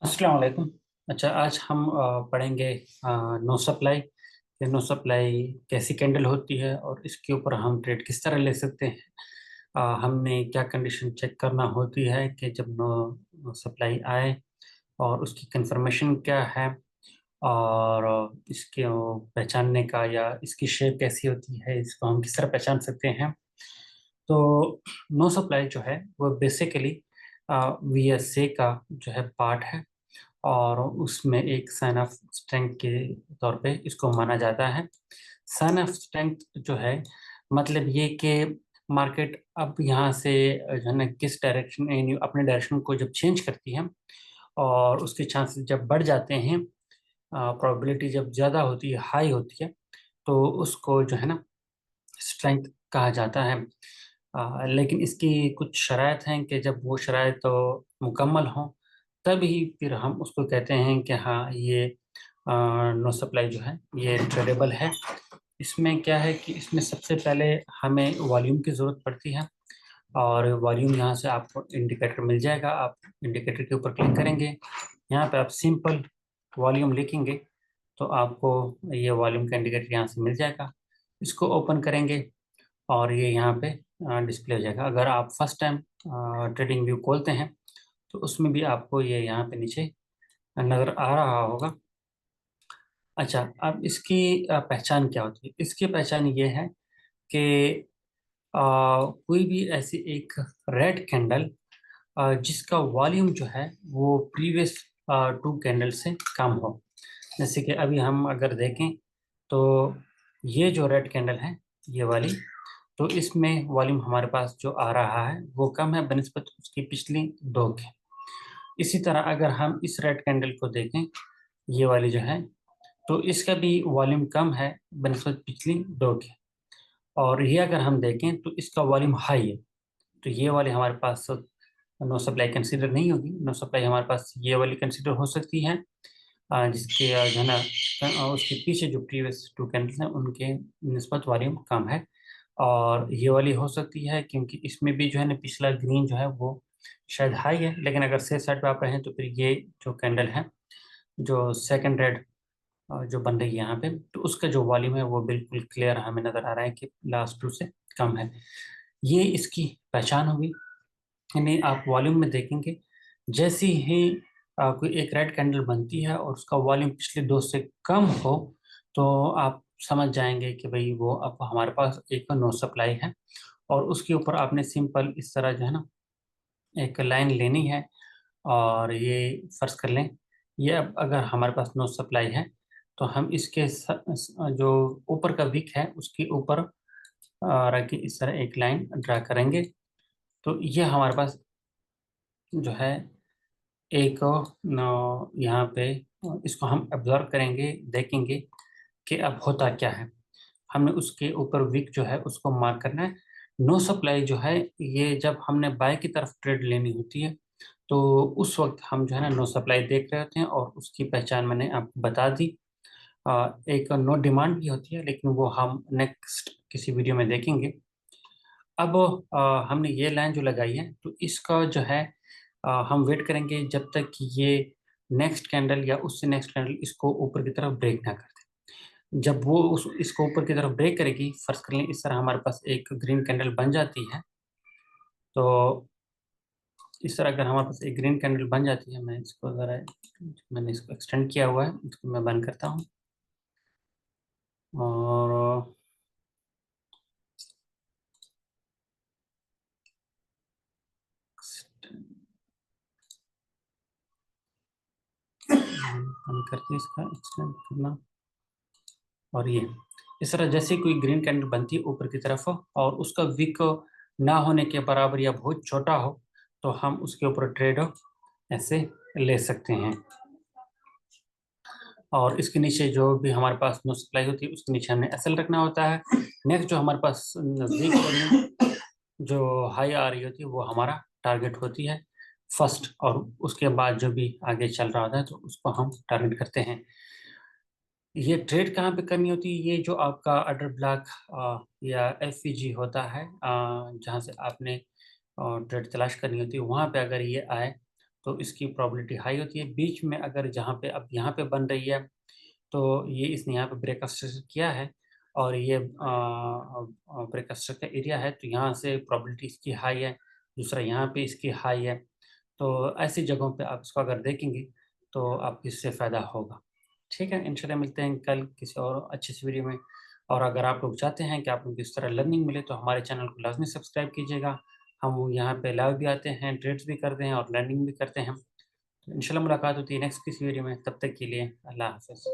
अस्सलाम वालेकुम। अच्छा, आज हम पढ़ेंगे नो सप्लाई। ये नो सप्लाई कैसी कैंडल होती है और इसके ऊपर हम ट्रेड किस तरह ले सकते हैं। हमने क्या कंडीशन चेक करना होती है कि जब नो सप्लाई आए और उसकी कंफर्मेशन क्या है, और इसके पहचानने का या इसकी शेप कैसी होती है, इसको हम किस तरह पहचान सकते हैं। तो नो सप्लाई जो है वो बेसिकली वीएसए का जो है पार्ट है, और उसमें एक साइन ऑफ स्ट्रेंथ के तौर पे इसको माना जाता है। साइन ऑफ स्ट्रेंथ जो है मतलब ये कि मार्केट अब यहाँ से जो है ना किस डायरेक्शन, यानी अपने डायरेक्शन को जब चेंज करती है और उसके चांसेस जब बढ़ जाते हैं, प्रोबेबिलिटी जब ज़्यादा होती है, हाई होती है, तो उसको जो है ना स्ट्रेंथ कहा जाता है। लेकिन इसकी कुछ शराइत हैं कि जब वो शराइत तो मुकम्मल हों तभी फिर हम उसको कहते हैं कि हाँ, ये नो सप्लाई जो है ये ट्रेडेबल है। इसमें क्या है कि इसमें सबसे पहले हमें वॉल्यूम की ज़रूरत पड़ती है, और वॉल्यूम यहाँ से आपको इंडिकेटर मिल जाएगा। आप इंडिकेटर के ऊपर क्लिक करेंगे, यहाँ पे आप सिंपल वॉल्यूम लिखेंगे तो आपको ये वॉल्यूम का इंडिकेटर यहाँ से मिल जाएगा। इसको ओपन करेंगे और ये यहाँ पे डिस्प्ले हो जाएगा। अगर आप फर्स्ट टाइम ट्रेडिंग व्यू खोलते हैं तो उसमें भी आपको ये यहाँ पे नीचे नज़र आ रहा होगा। अच्छा, अब इसकी पहचान क्या होती है। इसकी पहचान ये है कि कोई भी ऐसी एक रेड कैंडल जिसका वॉल्यूम जो है वो प्रीवियस टू कैंडल से कम हो। जैसे कि अभी हम अगर देखें तो ये जो रेड कैंडल है, ये वाली, तो इसमें वॉल्यूम हमारे पास जो आ रहा है वो कम है बनिस्बत उसकी पिछली दो के। इसी तरह अगर हम इस रेड कैंडल को देखें, ये वाली जो है, तो इसका भी वॉल्यूम कम है बनिस्बत पिछली दो के। और ये अगर हम देखें तो इसका वॉल्यूम हाई है, तो ये वाली हमारे पास नो सप्लाई कंसीडर नहीं होगी। नो सप्लाई हमारे पास ये वाली कंसीडर हो सकती है, जिसके जो है ना उसके पीछे जो प्रीवियस टू कैंडल्स हैं उनके निस्बत वॉल्यूम कम है। और ये वाली हो सकती है क्योंकि इसमें भी जो है ना पिछला ग्रीन जो है वो शायद हाई है, लेकिन अगर सेफ साइड पे आप रहें तो फिर ये जो कैंडल है, जो सेकंड रेड जो बन रही है यहाँ पे, तो उसका जो वॉल्यूम है वो बिल्कुल क्लियर हमें नजर आ रहा है कि लास्ट टू से कम है। ये इसकी पहचान होगी। यानी आप वॉल्यूम में देखेंगे, जैसी ही कोई एक रेड कैंडल बनती है और उसका वॉल्यूम पिछले दो से कम हो, तो आप समझ जाएंगे कि भाई वो अब हमारे पास एक नो सप्लाई है। और उसके ऊपर आपने सिंपल इस तरह जो है ना एक लाइन लेनी है, और ये फर्ज कर लें, ये अब अगर हमारे पास नो सप्लाई है तो हम इसके जो ऊपर का विक है उसके ऊपर रख के इस तरह एक लाइन ड्रा करेंगे। तो ये हमारे पास जो है एक यहाँ पे इसको हम ऑब्जर्व करेंगे, देखेंगे कि अब होता क्या है। हमने उसके ऊपर विक जो है उसको मार्क करना है। नो सप्लाई जो है, ये जब हमने बाय की तरफ ट्रेड लेनी होती है तो उस वक्त हम जो है ना नो सप्लाई देख रहे होते हैं, और उसकी पहचान मैंने आपको बता दी। एक नो डिमांड भी होती है, लेकिन वो हम नेक्स्ट किसी वीडियो में देखेंगे। अब हमने ये लाइन जो लगाई है तो इसका जो है हम वेट करेंगे जब तक कि ये नेक्स्ट कैंडल या उससे नेक्स्ट कैंडल इसको ऊपर की तरफ ब्रेक ना कर दे। जब वो उस इसको ऊपर की तरफ ब्रेक करेगी, फर्ज कर लें इस तरह हमारे पास एक ग्रीन कैंडल बन जाती है, तो इस तरह अगर हमारे पास एक ग्रीन कैंडल बन जाती है, मैं इसको ज़रा, मैंने इसको एक्सटेंड किया हुआ है, इसको मैं बंद करता हूँ। और बंद करके इसका एक्सटेंड करना। और ये इस तरह जैसे कोई ग्रीन कैंडल बनती है ऊपर की तरफ और उसका विक ना होने के बराबर या बहुत छोटा हो, तो हम उसके ऊपर ट्रेड ऐसे ले सकते हैं। और इसके नीचे जो भी हमारे पास नो सप्लाई होती है उसके नीचे हमने एसएल रखना होता है। नेक्स्ट जो हमारे पास नज़दीक वाली जो हाई आ रही होती है वो हमारा टारगेट होती है फर्स्ट, और उसके बाद जो भी आगे चल रहा होता है तो उसको हम टारगेट करते हैं। ये ट्रेड कहाँ पे करनी होती है, ये जो आपका अडर ब्लॉक या एफवीजी होता है, जहाँ से आपने ट्रेड तलाश करनी होती है, वहाँ पे अगर ये आए तो इसकी प्रोबेबिलिटी हाई होती है। बीच में अगर जहाँ पे अब यहाँ पे बन रही है, तो ये इसने यहाँ पे ब्रेक स्ट्रक्चर किया है और ये ब्रेक स्ट्रक्चर का एरिया है, तो यहाँ से प्रोबेबिलिटी इसकी हाई है, दूसरा यहाँ पे इसकी हाई है। तो ऐसी जगहों पे आप इसको अगर देखेंगे तो आपको इससे फ़ायदा होगा। ठीक है, इंशाल्लाह मिलते हैं कल किसी और अच्छी सी वीडियो में। और अगर आप लोग चाहते हैं कि आप लोग इस तरह लर्निंग मिले तो हमारे चैनल को लाजमी सब्सक्राइब कीजिएगा। हम यहाँ पे लाइव भी आते हैं, ट्रेड्स भी करते हैं और लर्निंग भी करते हैं। तो इंशाल्लाह मुलाकात होती है नेक्स्ट किसी वीडियो में, तब तक के लिए अल्लाह हाफ़िज़।